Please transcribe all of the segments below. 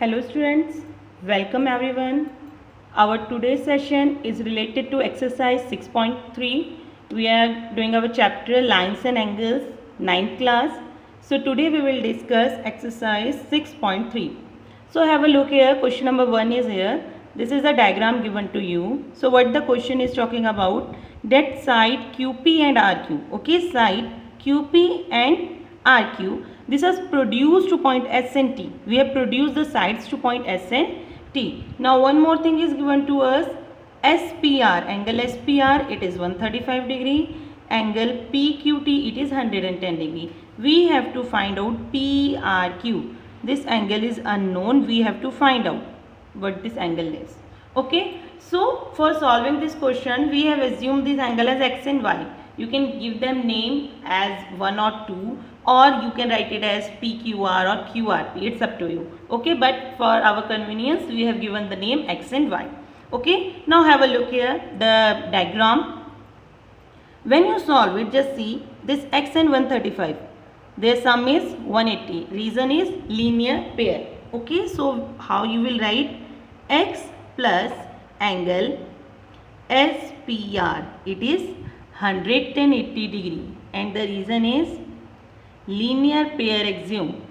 Hello students, welcome everyone. Our today's session is related to exercise 6.3. We are doing our chapter lines and angles, 9th class. So today we will discuss exercise 6.3. So have a look here. Question number 1 is here. This is a diagram given to you. So what the question is talking about, that side QP and RQ. Okay, side QP and RQ. This has produced to point S and T. We have produced the sides to point S and T. Now one more thing is given to us, SPR, angle SPR, it is 135 degree. Angle PQT, it is 110 degree. We have to find out PRQ. This angle is unknown. We have to find out what this angle is. Okay. So for solving this question, we have assumed this angle as X and Y. You can give them name as 1 or 2, or you can write it as PQR or QRP. It's up to you. Okay, but for our convenience, we have given the name X and Y. Okay, now have a look here, the diagram. When you solve it, just see this X and 135. Their sum is 180. Reason is linear pair. Okay, so how you will write X plus angle SPR. It is 180 degree, and the reason is linear pair axiom.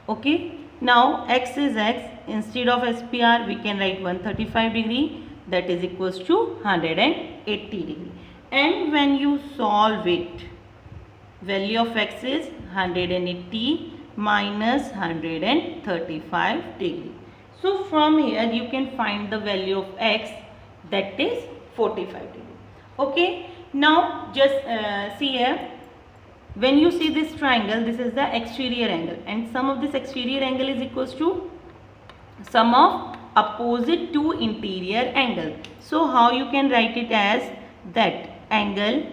Okay, now X is X. Instead of SPR, we can write 135 degree, that is equals to 180 degree. And when you solve it, value of X is 180 minus 135 degree. So from here you can find the value of X, that is 45 degree. Okay, now just see here. When you see this triangle, this is the exterior angle, and sum of this exterior angle is equals to sum of opposite two interior angle. So how you can write it as that angle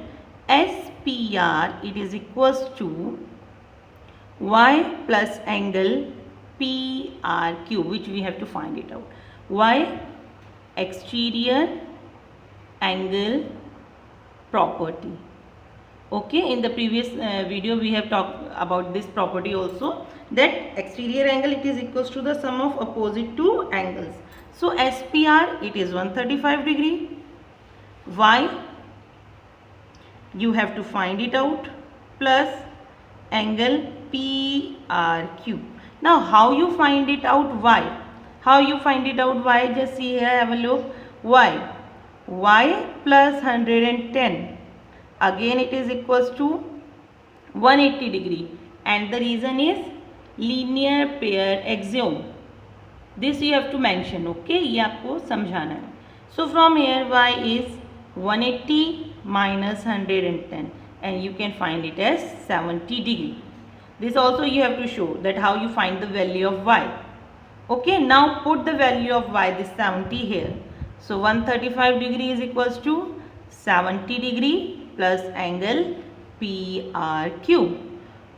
SPR, it is equals to Y plus angle PRQ, which we have to find it out. Y exterior angle property. Okay, in the previous video we have talked about this property also, that exterior angle, it is equals to the sum of opposite two angles. So SPR, it is 135 degree. Y, you have to find it out, plus angle PRQ. Now how you find it out Y? How you find it out Y? Just see here, have a look. Y plus 110. Again it is equals to 180 degree, and the reason is linear pair axiom. This you have to mention. Okay, ये आपको समझाना है. So from here Y is 180 minus 110, and you can find it as 70 degree. This also you have to show that how you find the value of Y. Okay, now put the value of Y, this 70 here. So 135 degree is equals to 70 degree plus angle PRQ.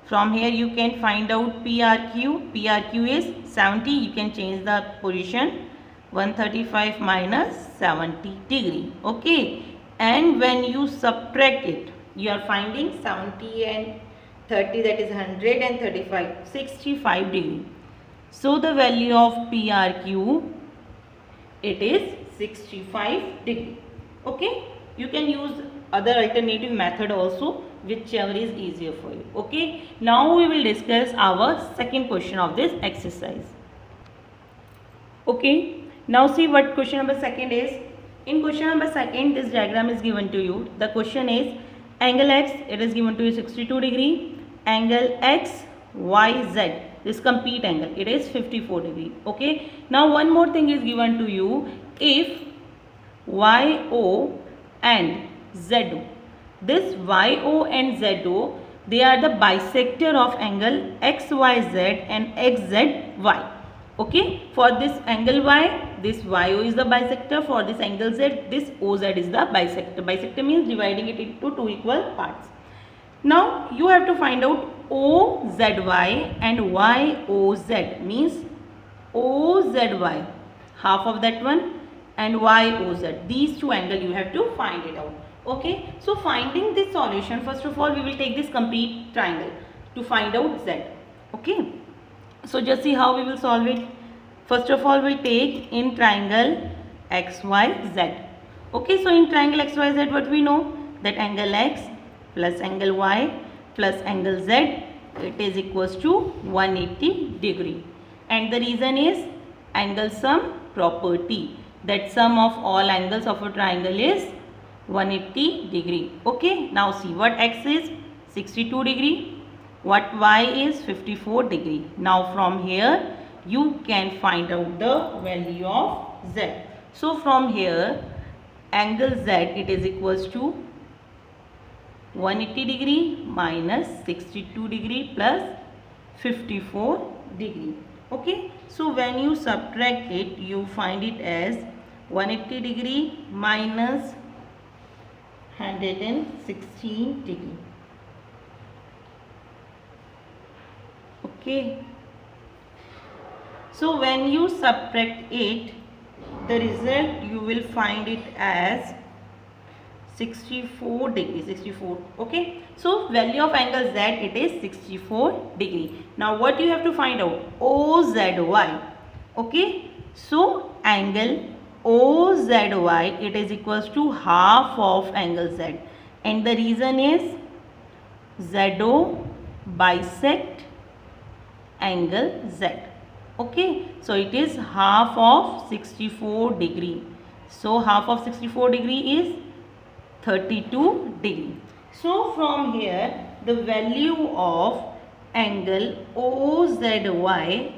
From here you can find out PRQ. PRQ is 70. You can change the position. 135 minus 70 degree. Okay. And when you subtract it, you are finding 70 and 30, that is 100, and 35, 65 degree. So the value of PRQ, it is 65 degree. Okay. You can use other alternative method also, whichever is easier for you. Okay, now we will discuss our second question of this exercise. Okay, now see what question number second is. In question number second, this diagram is given to you. The question is angle X, it is given to you 62 degree. Angle XYZ, this complete angle, it is 54 degree. Okay, now one more thing is given to you. If YO and ZO, this YO and ZO, they are the bisector of angle XYZ and XZY. Okay, for this angle Y, this YO is the bisector. For this angle Z, this OZ is the bisector. Bisector means dividing it into two equal parts. Now you have to find out OZY and YOZ, means OZY, half of that one, and YOZ. These two angles you have to find it out. Okay, so finding this solution, first of all we will take this complete triangle to find out Z. Okay, So just see how we will solve it. First of all, we'll take in triangle XYZ. Okay, so in triangle XYZ, what we know? That angle X plus angle Y plus angle Z, it is equals to 180 degree. And the reason is angle sum property. That sum of all angles of a triangle is 180 degree. Okay, now see what X is 62 degree, what Y is 54 degree. Now from here you can find out the value of Z. So from here angle Z, it is equals to 180 degree minus 62 degree plus 54 degree. Okay, so when you subtract it, you find it as 180 degree minus 116 degree. Okay, so when you subtract it, the result you will find it as 64 degree, 64. Okay, so value of angle Z, it is 64 degree. Now what you have to find out? OZY. Okay, so angle OZY, it is equals to half of angle Z, and the reason is ZO bisect angle Z. Okay, so it is half of 64 degree. So half of 64 degree is 32 degree. So from here the value of angle OZY,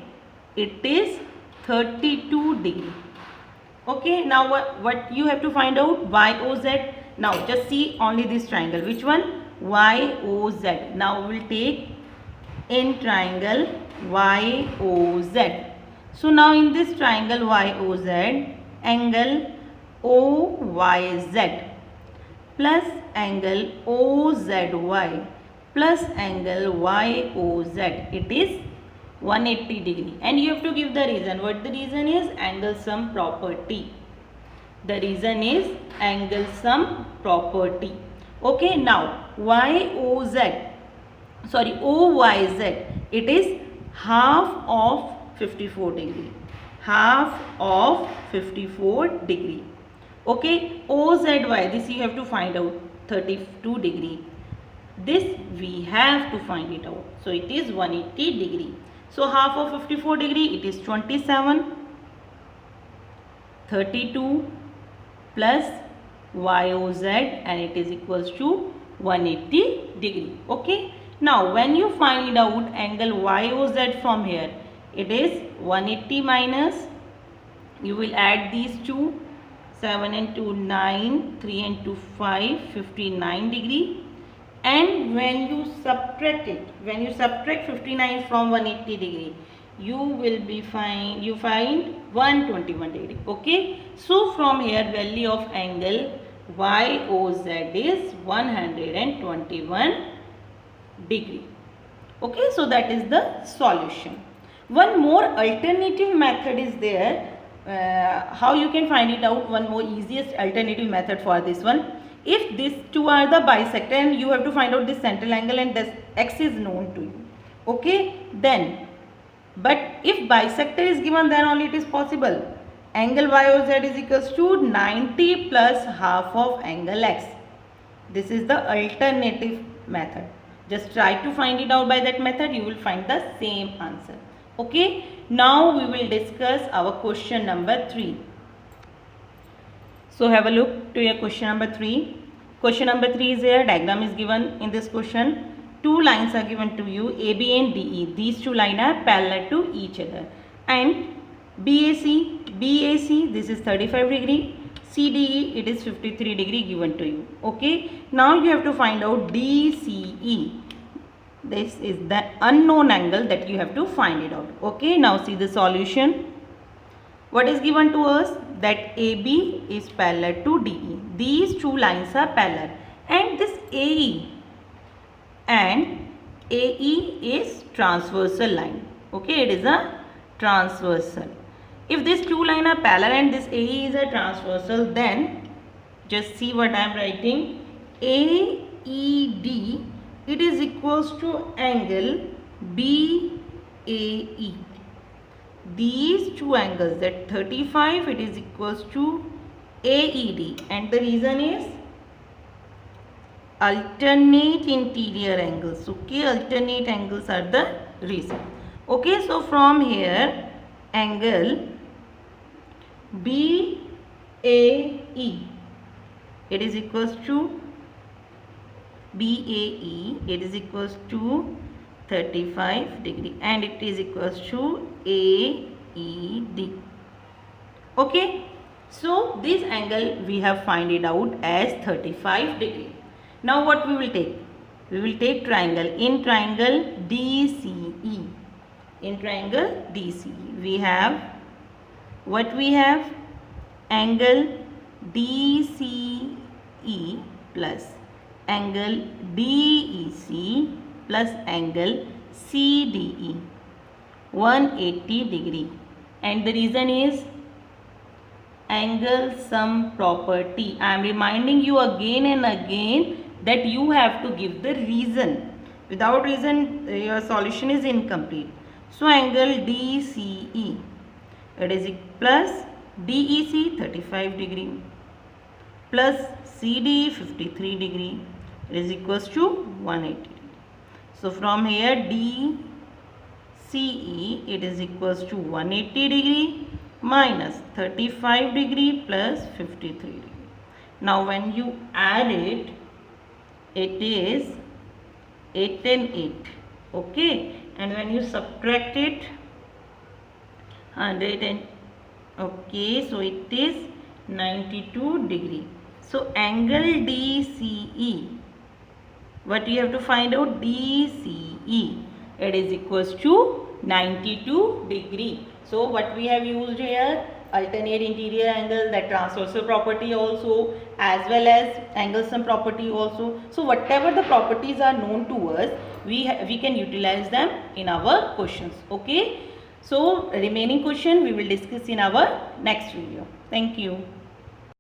it is 32 degree. Okay, now what you have to find out? YOZ. Now just see only this triangle. Which one? YOZ. Now we will take in triangle YOZ. So now in this triangle YOZ, angle OYZ plus angle OZY plus angle YOZ, it is 180 degree. And you have to give the reason. What the reason is? Angle sum property. The reason is angle sum property. Okay, now OYZ, it is half of 54 degree. Half of 54 degree. Okay, OZY, this you have to find out, 32 degree. This we have to find it out. So it is 180 degree. So half of 54 degree, it is 27. 32 plus YOZ, and it is equals to 180 degree. Okay. Now when you find out angle YOZ from here, it is 180 minus, you will add these two, 7 and 2 9, 3 and 2 5, 59 degree. And when you subtract it, when you subtract 59 from 180 degree, you find 121 degree. Okay, so from here value of angle YOZ is 121 degree. Okay, so that is the solution. One more alternative method is there. How you can find it out? One more easiest alternative method for this one. If these two are the bisector and you have to find out this central angle and this X is known to you. Okay, then, but if bisector is given, then only it is possible. Angle YOZ is equals to 90 plus half of angle X. This is the alternative method. Just try to find it out by that method, you will find the same answer. Okay, now we will discuss our question number 3. So have a look to your question number 3. Question number 3 is here. Diagram is given in this question. Two lines are given to you, AB and DE. These two lines are parallel to each other. And BAC, this is 35 degree. CDE, it is 53 degree given to you. Okay. Now you have to find out DCE. This is the unknown angle that you have to find it out. Okay. Now see the solution. What is given to us? That AB is parallel to DE. These two lines are parallel. And this AE and AE is transversal line. Okay, it is a transversal. If these two lines are parallel and this AE is a transversal, then just see what I am writing. AED, it is equals to angle BED. AE. These two angles, that 35, it is equals to AED, and the reason is alternate interior angles. Okay, alternate angles are the reason. Okay, so from here angle BAE, it is equals to BAE, it is equals to 35 degree, and it is equals to AED. Okay, so this angle we have find it out as 35 degree. Now what we will take? We will take triangle. In triangle DCE, in triangle DCE, we have what we have? Angle DCE plus angle DEC plus angle CDE, 180 degree, and the reason is angle sum property. I am reminding you again and again that you have to give the reason. Without reason your solution is incomplete. So angle DCE, it is plus DEC 35 degree plus CDE 53 degree, it is equals to 180 degree. So from here DCE, it is equals to 180 degree minus 35 degree plus 53 degree. Now when you add it, it is 8 and 8. Okay, and when you subtract it, 100 and okay, so it is 92 degree. So angle DCE, what you have to find out? DCE, it is equals to 92 degree. So what we have used here? Alternate interior angle, that transversal property also, as well as angle sum property also. So whatever the properties are known to us, we can utilize them in our questions. Okay, so remaining question we will discuss in our next video. Thank you.